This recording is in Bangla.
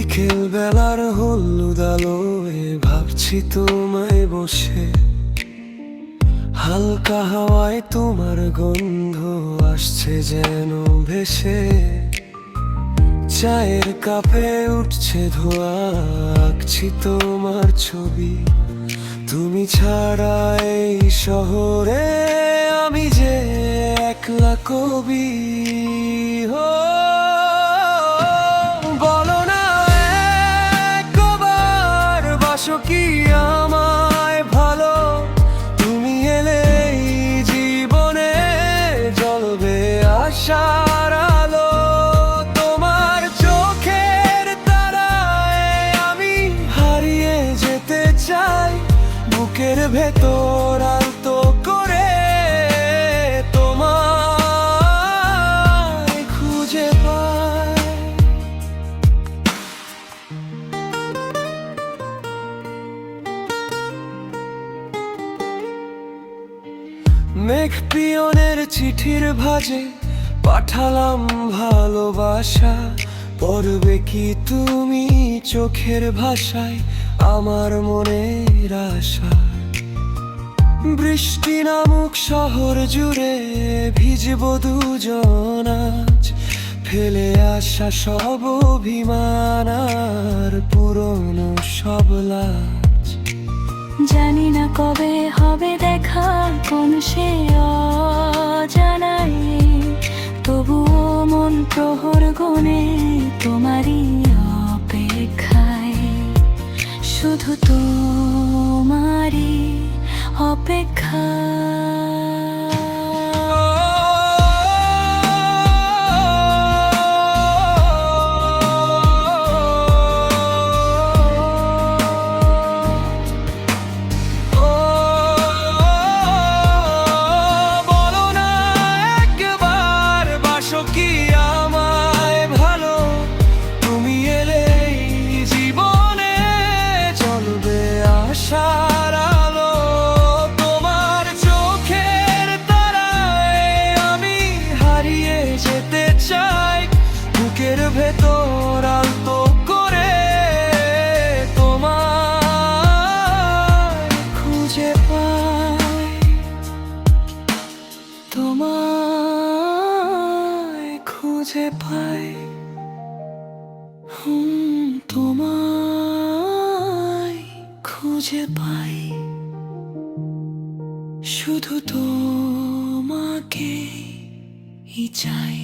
বিকেল বেলার হলুদ আলোয় ভাবছি তোমায় বসে, হালকা হাওয়ায় তোমার গন্ধ আসছে যেন ভেসে। চায়ের কাপে উঠছে ধোঁয়া, আঁকছি তোমার ছবি। তুমি ছাড়া এই শহরে আমি যে একলা কবি। হো বলো না একবার বাসো কি আমায় ভালো, তুমি এলেই জীবনে জ্বলবে আশার আলো। তোমার চোখের তারায় আমি হারিয়ে যেতে চাই, বুকের ভেতর আলতো করে তোমায় খুঁজে পাই। মেঘ পিয়নের চিঠির ভাজে পাঠালাম ভালোবাসা, পড়বে কি তুমি চোখের ভাষায় আমার মনের আশা। বৃষ্টি নামুক শহর জুড়ে ভিজব দুজন আজ, ফেলে আসা সব অভিমান আর পুরনো সব লাজ। জানি না কবে হবে দেখা কোন সে অজানায়, তবুও মন প্রহর গনে তোমারই অপেক্ষায়, শুধু তোমারই অপেক্ষা। বুকের ভেতর আলতো করে তোমায় খুঁজে পাই, তোমায় খুঁজে পাই। তোমায় খুঁজে পাই, শুধু তোমাকে চাই।